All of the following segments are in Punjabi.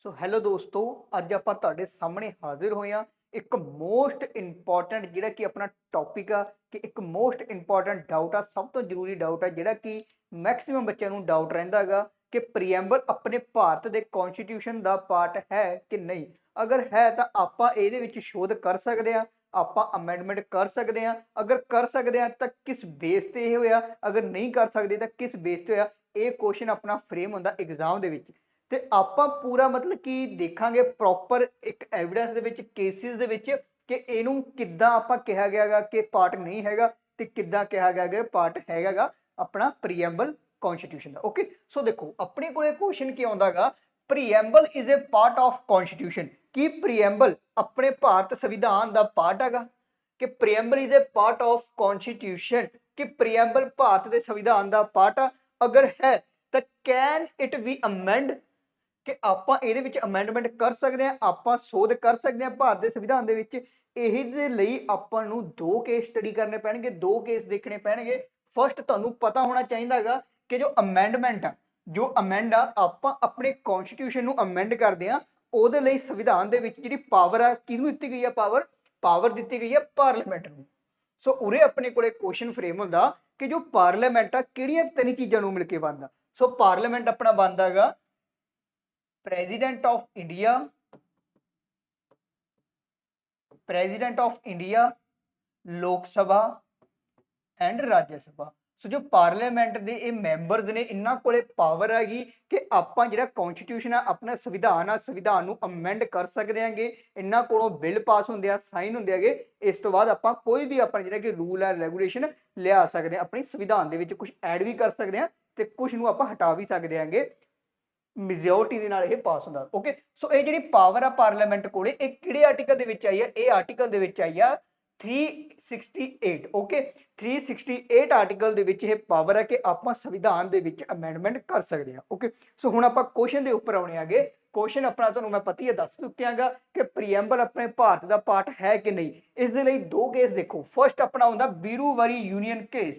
सो हैलो दोस्तों, अज आप सामने हाजिर होए हाँ एक मोस्ट इंपॉर्टेंट जिहड़ा कि अपना टॉपिक आ कि एक मोस्ट इंपॉर्टेंट डाउट आ, सब तो जरूरी डाउट आ जिहड़ा कि मैक्सिमम बच्चों को डाउट रहिंदा गा कि प्रीएम्बल अपने भारत के कॉन्स्टिट्यूशन का पार्ट है कि नहीं। अगर है तो आप इहदे विच शोध कर सकते हैं, आप अमेंडमेंट कर सकते हैं। अगर कर सकते हैं तो किस बेस ते ये होया, अगर नहीं कर सकते तो किस बेस ते होया। ये क्वेश्चन अपना फ्रेम होंदा एग्जाम दे विच ਤੇ ਆਪਾਂ ਪੂਰਾ मतलब कि ਦੇਖਾਂਗੇ ਪ੍ਰੋਪਰ ਇੱਕ ਐਵੀਡੈਂਸ ਦੇ ਵਿੱਚ ਕੇਸਿਸ ਦੇ ਵਿੱਚ ਕਿ ਇਹਨੂੰ ਕਿੱਦਾਂ ਆਪਾਂ ਕਿਹਾ ਗਿਆਗਾ ਕਿ ਪਾਰਟ ਨਹੀਂ ਹੈਗਾ ਤੇ ਕਿੱਦਾਂ ਕਿਹਾ ਗਿਆਗਾ ਪਾਰਟ ਹੈਗਾਗਾ ਆਪਣਾ ਪ੍ਰੀਐਮਬਲ ਕਨਸਟੀਟਿਊਸ਼ਨ ਦਾ। ਓਕੇ, ਸੋ ਦੇਖੋ ਆਪਣੇ ਕੋਲੇ ਕੁਐਸਚਨ ਕੀ ਆਉਂਦਾਗਾ, preamble is a part of constitution. ਕੀ ਪ੍ਰੀਐਮਬਲ ਆਪਣੇ ਭਾਰਤ ਸੰਵਿਧਾਨ ਦਾ ਪਾਰਟ ਹੈਗਾ? ਕਿ preamble is a part of constitution, ਕਿ ਪ੍ਰੀਐਮਬਲ ਭਾਰਤ ਦੇ ਸੰਵਿਧਾਨ ਦਾ ਪਾਰਟ ਆ? ਅਗਰ ਹੈ ਤਾਂ ਕੈਨ ਇਟ ਬੀ ਅਮੈਂਡ, ਕਿ ਆਪਾਂ ਇਹਦੇ ਵਿੱਚ ਅਮੈਂਡਮੈਂਟ ਕਰ ਸਕਦੇ ਹਾਂ, ਆਪਾਂ ਸੋਧ ਕਰ ਸਕਦੇ ਹਾਂ ਭਾਰਤ ਦੇ ਸੰਵਿਧਾਨ ਦੇ ਵਿੱਚ। ਇਹਦੇ ਲਈ ਆਪਾਂ ਨੂੰ ਦੋ ਕੇਸ ਸਟੱਡੀ ਕਰਨੇ ਪੈਣਗੇ, ਦੋ ਕੇਸ ਦੇਖਣੇ ਪੈਣਗੇ। ਫਸਟ ਤੁਹਾਨੂੰ ਪਤਾ ਹੋਣਾ ਚਾਹੀਦਾ ਹੈਗਾ ਕਿ ਜੋ ਅਮੈਂਡਮੈਂਟ ਆ, ਜੋ ਅਮੈਂਡ ਆ ਆਪਾਂ ਆਪਣੇ ਕਨਸਟੀਟਿਊਸ਼ਨ ਨੂੰ ਅਮੈਂਡ ਕਰਦੇ ਆ, ਉਹਦੇ ਲਈ ਸੰਵਿਧਾਨ ਦੇ ਵਿੱਚ ਜਿਹੜੀ ਪਾਵਰ ਆ ਕਿਹਨੂੰ ਦਿੱਤੀ ਗਈ ਆ? ਪਾਵਰ ਦਿੱਤੀ ਗਈ ਆ ਪਾਰਲੀਮੈਂਟ ਨੂੰ। ਸੋ ਉਰੇ ਆਪਣੇ ਕੋਲੇ ਕੁਐਸਚਨ ਫਰੇਮ ਹੁੰਦਾ ਕਿ ਜੋ ਪਾਰਲੀਮੈਂਟ ਆ ਕਿਹੜੀਆਂ ਤਿੰਨ ਚੀਜ਼ਾਂ ਨੂੰ ਮਿਲ ਕੇ ਬਣਦਾ। ਸੋ ਪਾਰਲੀਮੈਂਟ ਆਪਣਾ ਬਣਦਾ ਹੈਗਾ president of India, president of India, लोक सभा एंड राज्य सभा। सो जो पार्लीमेंट के ये मैंबरस ने इन्हों को पावर हैगी कि आप जो कॉन्स्टिट्यूशन है अपना संविधान आ, संविधान को अमेंड कर सकते हैं। इन्हों को बिल पास होंगे, साइन होंगे, इस तो बाद आप कोई भी अपना जो कि रूल है रेगूलेशन लिया सकते हैं अपने संविधान के कुछ ऐड भी कर सकते हैं तो कुछ आप हटा भी सकते हैं मेजोरिटी ਦੇ ਨਾਲ ਇਹ ਪਾਸ ਹੁੰਦਾ। ਓਕੇ, ਸੋ ਇਹ ਜਿਹੜੀ ਪਾਵਰ ਆ ਪਾਰਲੀਮੈਂਟ ਕੋਲੇ ਇਹ ਕਿਹੜੇ ਆਰਟੀਕਲ ਦੇ ਵਿੱਚ ਆਈ ਆ? ਇਹ ਆਰਟੀਕਲ ਦੇ ਵਿੱਚ ਆਈ ਆ 368। ਓਕੇ, 368 ਆਰਟੀਕਲ ਦੇ ਵਿੱਚ ਇਹ ਪਾਵਰ ਹੈ ਕਿ ਆਪਾਂ ਸੰਵਿਧਾਨ ਦੇ ਵਿੱਚ ਅਮੈਂਡਮੈਂਟ ਕਰ ਸਕਦੇ ਹਾਂ। ਓਕੇ, ਸੋ ਹੁਣ ਆਪਾਂ ਕੁਐਸਚਨ ਦੇ ਉੱਪਰ ਆਉਣੇ ਆਗੇ। ਕੁਐਸਚਨ ਆਪਣਾ ਤੁਹਾਨੂੰ ਮੈਂ ਪਤਾ ਹੀ ਦੱਸ ਚੁੱਕਿਆਗਾ ਕਿ ਪ੍ਰੀਐਮਬਲ ਆਪਣੇ ਭਾਰਤ ਦਾ ਪਾਰਟ ਹੈ ਕਿ ਨਹੀਂ। ਇਸ ਦੇ ਲਈ ਦੋ ਕੇਸ ਦੇਖੋ। ਫਸਟ ਆਪਣਾ ਹੁੰਦਾ ਬੀਰੂਵਰੀ ਯੂਨੀਅਨ ਕੇਸ।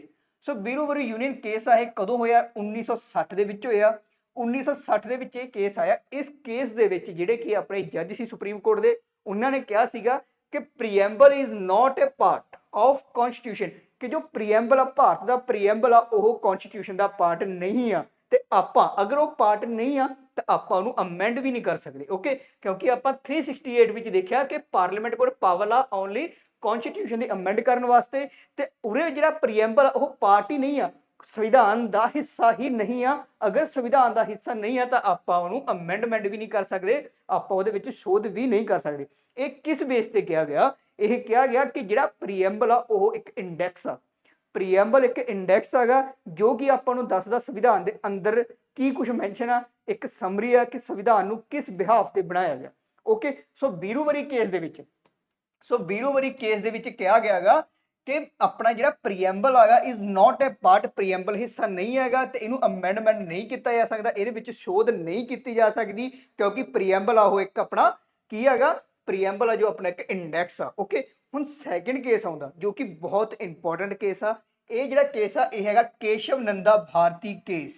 ਸੋ ਬੀਰੂਵਰੀ ਯੂਨੀਅਨ ਕੇਸ ਆ ਇਹ ਕਦੋਂ ਹੋਇਆ? 1960 ਦੇ ਵਿੱਚ ਹੋਇਆ। 1960 ਦੇ ਵਿੱਚ ਇਹ ਕੇਸ ਆਇਆ। ਇਸ ਕੇਸ ਦੇ ਵਿੱਚ ਜਿਹੜੇ ਕਿ ਆਪਣੇ ਜੱਜ ਸੀ ਸੁਪਰੀਮ ਕੋਰਟ ਦੇ, ਉਹਨਾਂ ਨੇ ਕਿਹਾ ਸੀਗਾ ਕਿ preamble is not a part of constitution, ਕਿ ਜੋ ਪ੍ਰੀਐਮਬਲ ਆ ਭਾਰਤ ਦਾ ਪ੍ਰੀਐਮਬਲ ਆ ਉਹ ਕਨਸਟੀਟਿਊਸ਼ਨ ਦਾ ਪਾਰਟ ਨਹੀਂ ਆ। ਤੇ ਆਪਾਂ ਅਗਰ ਉਹ ਪਾਰਟ ਨਹੀਂ ਆ ਤਾਂ ਆਪਾਂ ਉਹਨੂੰ ਅਮੈਂਡ ਵੀ ਨਹੀਂ ਕਰ ਸਕਦੇ। ਓਕੇ, ਕਿਉਂਕਿ ਆਪਾਂ 368 ਵਿੱਚ ਦੇਖਿਆ ਕਿ ਪਾਰਲੀਮੈਂਟ ਕੋਲ ਪਾਵਰ ਆ ਓਨਲੀ ਕਨਸਟੀਟਿਊਸ਼ਨ ਦੀ ਅਮੈਂਡ ਕਰਨ ਵਾਸਤੇ, ਤੇ ਉਰੇ ਜਿਹੜਾ ਪ੍ਰੀਐਮਬਲ ਉਹ ਪਾਰਟ ਹੀ ਨਹੀਂ ਆ, संविधान का हिस्सा ही नहीं आ। अगर संविधान का हिस्सा नहीं है तो आप अमेंडमेंट भी नहीं कर सकते, आप शोध भी नहीं कर सकते। ये किस बेस से कहा गया? यह कहा गया कि जो प्रीएम्बल आ वो एक इंडैक्स आ। प्रीएम्बल एक इंडैक्स है जो कि आपको दसदा संविधान के अंदर की कुछ मैंशन आ, एक समरी है कि संविधान को किस बिहाफ से बनाया गया। ओके, सो बीरूवरी केस के कहा गया कि अपना जो प्रीएम्बल है is not a part, preamble हिस्सा नहीं है तो इनू अमेंडमेंट नहीं किया जा सकता, ये शोध नहीं की जा सकती क्योंकि प्रीएम्बल आ एक अपना की है प्रीएम्बल है जो अपना एक इंडैक्स आ। ओके, हुण सैकेंड केस आता जो कि बहुत इंपॉर्टेंट केस आ। ये जो केस आ यह है Kesavananda Bharati case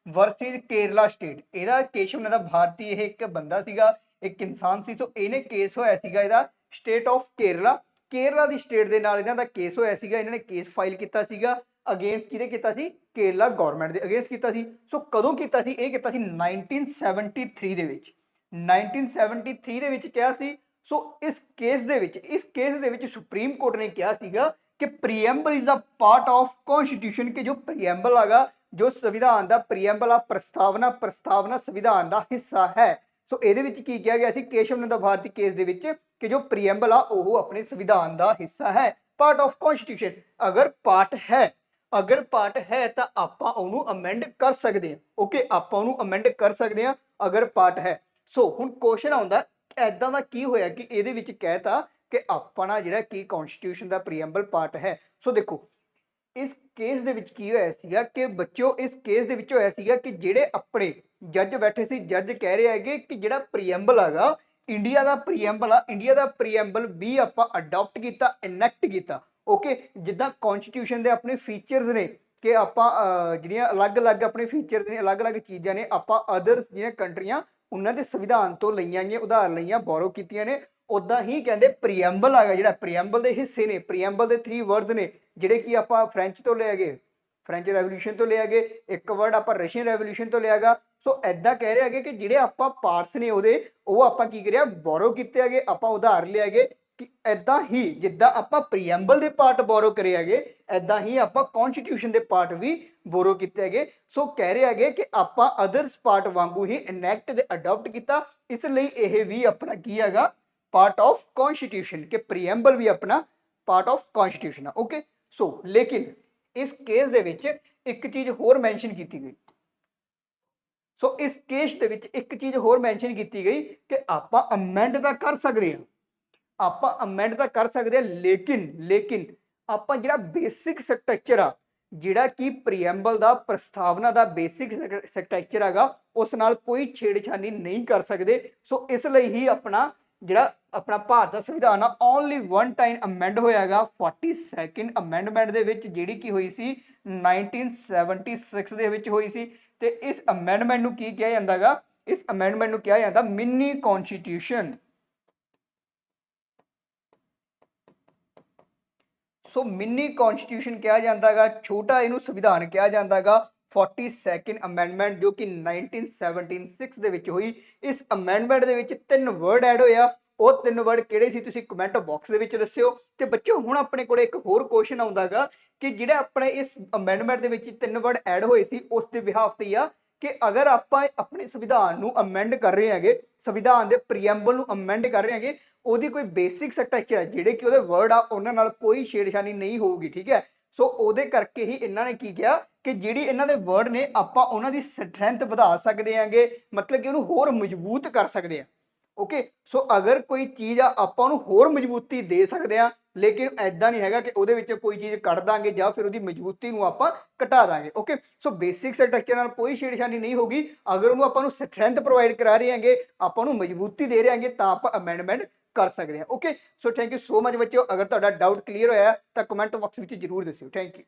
versus Kerala state. यदा केशव नंदा भारती यह एक बंदा सीगा, एक इंसान सी। सो इन्हें केस होया सीगा इहदा स्टेट ऑफ केरला, केरला की स्टेट के नाल इन्हां दा केस होया सीगा। इन्हां ने केस फाइल किया सीगा अगेंस्ट किहदे कीता सी? केरला गौरमेंट के अगेंस्ट कीता सी। सो कदों कीता सी? इह कीता सी 1973 दे विच। 1973 दे विच कहा सी। सो इस केस दे विच सुप्रीम कोर्ट ने कहा सीगा कि preamble is a part of constitution, कि जो प्रीएम्बल है जो संविधान का प्रीएम्बल आ प्रस्तावना संविधान का हिस्सा है। सो ये की कहा गया केशव नंदा भारती केस दे विच कि जो प्रीएम्बल आ वो अपने संविधान का हिस्सा है, पार्ट ऑफ कॉन्स्टिट्यूशन। अगर पार्ट है तो आप अमेंड कर सकते हैं। ओके, आप अमेंड कर सकते हैं अगर पार्ट है। सो हुण क्वेश्चन आता ऐदा का की होया कि ये कहता कि अपना जिहड़ा कि कॉन्स्टिट्यूशन का प्रीएम्बल पार्ट है। सो देखो इस केस दे विच की होया सीगा कि बच्चों इस केस दे विच होया सीगा कि जिहड़े अपने जज बैठे सी, जज कह रहे हैं कि जिहड़ा प्रीएम्बल है इंडिया का प्रीएम्बल आ, इंडिया का प्रीएम्बल भी आप अडॉप्ट किया, इनैक्ट किया। ओके, जिद्दां कॉन्स्टिट्यूशन के अपने फीचर्स ने कि आप जिहड़ियां अलग अलग अपने फीचर्स ने, अलग अलग चीज़ां ने आप अदर्स जिहड़ियां कंट्रियां ਉਹਨਾਂ ਦੇ ਸੰਵਿਧਾਨ ਤੋਂ ਲਈਆਂ ਗਈਆਂ ਉਧਾਰ ਲਈਆਂ ਬੋਰੋ ਕੀਤੀਆਂ ਨੇ। ਉਦਾਂ ਹੀ ਕਹਿੰਦੇ ਪ੍ਰੀਐਂਬਲ ਹੈਗਾ ਜਿਹੜਾ ਪ੍ਰੀਐਂਬਲ ਦੇ ਹਿੱਸੇ ਨੇ, ਪ੍ਰੀਐਂਬਲ ਦੇ 3 ਵਰਡਸ ਨੇ ਜਿਹੜੇ ਕਿ ਆਪਾਂ ਫ੍ਰੈਂਚ ਤੋਂ ਲਿਆ ਗਏ, ਫ੍ਰੈਂਚ ਰੈਵੋਲੂਸ਼ਨ ਤੋਂ ਲਿਆ ਗਏ, ਇੱਕ ਵਰਡ ਆਪਾਂ ਰਸ਼ੀਅਨ ਰੈਵੋਲੂਸ਼ਨ ਤੋਂ ਲਿਆ ਗਾ। ਸੋ ਐਦਾਂ ਕਹਿ ਰਹੇ ਹੈਗੇ ਕਿ ਜਿਹੜੇ ਆਪਾਂ ਪਾਰਟਸ ਨੇ ਉਹਦੇ ਉਹ ਆਪਾਂ ਕੀ ਕਰਿਆ ਬੋਰੋ ਕੀਤੇ ਹੈਗੇ, ਆਪਾਂ ਉਧਾਰ ਲਿਆ ਗਏ ਕਿ ਐਦਾਂ ਹੀ ਜਿੱਦਾਂ ਆਪਾਂ ਪ੍ਰੀਐਂਬਲ ਦੇ ਪਾਰਟ ਬੋਰੋ ਕਰੇ ਹੈਗੇ ਐਦਾਂ ਹੀ ਆਪਾਂ ਕਨਸਟੀਟਿਊਸ਼ਨ ਦੇ ਪਾਰਟ ਵੀ ਬੋਰੋ ਕੀਤੇ ਹੈਗੇ। ਸੋ ਕਹਿ ਰਹੇ ਹੈਗੇ ਕਿ ਆਪਾਂ ਅਦਰਸ ਪਾਰਟ ਵਾਂਗੂ ਹੀ ਇਨੈਕਟ ਦੇ ਅਡਾਪਟ ਕੀਤਾ, ਇਸ ਲਈ ਇਹ ਵੀ ਆਪਣਾ ਕੀ ਹੈਗਾ ਪਾਰਟ ਆਫ ਕਨਸਟੀਟਿਊਸ਼ਨ ਕਿ ਪ੍ਰੀਐਂਬਲ ਵੀ ਆਪਣਾ ਪਾਰਟ ਆਫ ਕਨਸਟੀਟਿਊਸ਼ਨ ਆ। ਓਕੇ, ਸੋ ਲੇਕਿਨ ਇਸ ਕੇਸ ਦੇ ਵਿੱਚ ਇੱਕ ਚੀਜ਼ ਹੋਰ ਮੈਂਸ਼ਨ ਕੀਤੀ ਗਈ। ਸੋ ਇਸ ਕੇਸ ਦੇ ਵਿੱਚ ਇੱਕ ਚੀਜ਼ ਹੋਰ ਮੈਂਸ਼ਨ ਕੀਤੀ ਗਈ ਕਿ ਆਪਾਂ ਅਮੈਂਡ ਤਾਂ ਕਰ ਸਕਦੇ ਹਾਂ, ਆਪਾਂ ਅਮੈਂਡ ਤਾਂ ਕਰ ਸਕਦੇ ਹਾਂ, ਲੇਕਿਨ ਆਪਾਂ ਜਿਹੜਾ ਬੇਸਿਕ ਸਟਰਕਚਰ ਆ ਜਿਹੜਾ ਕਿ ਪ੍ਰੀਐਂਬਲ ਦਾ ਪ੍ਰਸਤਾਵਨਾ ਦਾ ਬੇਸਿਕ ਸਟਰਕਚਰ ਹੈਗਾ ਉਸ ਨਾਲ ਕੋਈ ਛੇੜਛਾਨੀ ਨਹੀਂ ਕਰ ਸਕਦੇ। ਸੋ ਇਸ ਲਈ ਹੀ ਆਪਣਾ ਜਿਹੜਾ ਆਪਣਾ ਭਾਰਤ ਦਾ ਸੰਵਿਧਾਨ ਆ ਓਨਲੀ ਵਨ ਟਾਈਮ ਅਮੈਂਡ ਹੋਇਆ ਹੈਗਾ 42nd ਅਮੈਂਡਮੈਂਟ ਦੇ ਵਿੱਚ ਜਿਹੜੀ ਕੀ ਹੋਈ ਸੀ 1976 ਦੇ ਵਿੱਚ ਹੋਈ ਸੀ। ਤੇ ਇਸ ਅਮੈਂਡਮੈਂਟ ਨੂੰ ਕੀ ਕਿਹਾ ਜਾਂਦਾ ਹੈਗਾ, ਇਸ ਅਮੈਂਡਮੈਂਟ ਨੂੰ ਕਿਹਾ ਜਾਂਦਾ ਮਿੰਨੀ ਕਨਸਟੀਟਿਊਸ਼ਨ। ਸੋ ਮਿੰਨੀ ਕਨਸਟੀਟਿਊਸ਼ਨ ਕਿਹਾ ਜਾਂਦਾ ਹੈਗਾ, ਛੋਟਾ ਇਹਨੂੰ ਸੰਵਿਧਾਨ ਕਿਹਾ ਜਾਂਦਾ ਹੈਗਾ। 42nd ਅਮੈਂਡਮੈਂਟ ਜੋ ਕਿ 1976 ਦੇ ਵਿੱਚ ਹੋਈ। ਇਸ ਅਮੈਂਡਮੈਂਟ ਦੇ ਵਿੱਚ 3 ਵਰਡ ਐਡ ਹੋਇਆ, ਉਹ 3 ਵਰਡ ਕਿਹੜੇ ਸੀ ਤੁਸੀਂ ਕਮੈਂਟ ਬਾਕਸ ਦੇ ਵਿੱਚ ਦੱਸਿਓ। ਤੇ ਬੱਚਿਓ ਹੁਣ ਆਪਣੇ ਕੋਲੇ ਇੱਕ ਹੋਰ ਕੁਐਸਚਨ ਆਉਂਦਾ ਹੈਗਾ ਕਿ ਜਿਹੜਾ ਆਪਣੇ ਇਸ ਅਮੈਂਡਮੈਂਟ ਦੇ ਵਿੱਚ 3 ਵਰਡ ਐਡ ਹੋਏ ਸੀ ਉਸ ਦੇ ਬਿਹਾਫ ਤੇ ਆ ਕਿ ਅਗਰ ਆਪਾਂ ਆਪਣੇ ਸੰਵਿਧਾਨ ਨੂੰ ਅਮੈਂਡ ਕਰ ਰਹੇ ਹੈਗੇ, ਸੰਵਿਧਾਨ ਦੇ ਪ੍ਰੀਐਂਬਲ ਨੂੰ ਅਮੈਂਡ ਕਰ ਰਹੇ ਹੈਗੇ, ਉਹਦੀ ਕੋਈ ਬੇਸਿਕ ਸਟਰਕਚਰ ਹੈ ਜਿਹੜੇ ਕਿ ਉਹਦੇ ਵਰਡ ਆ ਉਹਨਾਂ ਨਾਲ ਕੋਈ ਛੇੜਛਾਨੀ ਨਹੀਂ ਹੋਊਗੀ, ਠੀਕ ਹੈ। ਸੋ ਉਹਦੇ ਕਰਕੇ ਹੀ ਇਹਨਾਂ ਨੇ ਕੀ ਕਿਹਾ ਕਿ ਜਿਹੜੀ ਇਹਨਾਂ ਦੇ ਵਰਡ ਨੇ ਆਪਾਂ ਉਹਨਾਂ ਦੀ ਸਟਰੈਂਥ ਵਧਾ ਸਕਦੇ ਆਂਗੇ, ਮਤਲਬ ਕਿ ਉਹਨੂੰ ਹੋਰ ਮਜ਼ਬੂਤ ਕਰ ਸਕਦੇ ਆ। ਓਕੇ, ਸੋ ਅਗਰ ਕੋਈ ਚੀਜ਼ ਆ ਆਪਾਂ ਉਹਨੂੰ ਹੋਰ ਮਜ਼ਬੂਤੀ ਦੇ ਸਕਦੇ ਆ, ਲੇਕਿਨ ਐਦਾਂ ਨਹੀਂ ਹੈਗਾ ਕਿ ਉਹਦੇ ਵਿੱਚ ਕੋਈ ਚੀਜ਼ ਕੱਢ ਦਾਂਗੇ ਜਾਂ ਫਿਰ ਉਹਦੀ ਮਜ਼ਬੂਤੀ ਨੂੰ ਆਪਾਂ ਘਟਾ ਦਾਂਗੇ। ਓਕੇ, ਸੋ ਬੇਸਿਕ ਸਟਰਕਚਰ ਨਾਲ ਕੋਈ ਛੇੜਛਾਨੀ ਨਹੀਂ ਹੋਗੀ। ਅਗਰ ਉਹਨੂੰ ਆਪਾਂ ਨੂੰ ਸਟਰੈਂਥ ਪ੍ਰੋਵਾਈਡ ਕਰਾ ਰਹੇ ਹਾਂਗੇ, ਆਪਾਂ ਉਹਨੂੰ ਮਜ਼ਬੂਤੀ ਦੇ ਰਹੇ ਹਾਂਗੇ ਤਾਂ ਆਪਾਂ ਅਮੈਂਡਮੈਂਟ ਕਰ ਸਕਦੇ ਹਾਂ। Okay, so thank you so much ਬੱਚਿਓ। ਅਗਰ ਤੁਹਾਡਾ ਡਾਊਟ ਕਲੀਅਰ ਹੋਇਆ ਤਾਂ ਕਮੈਂਟ ਬਾਕਸ ਵਿੱਚ ਜ਼ਰੂਰ ਦੱਸਿਓ। Thank you.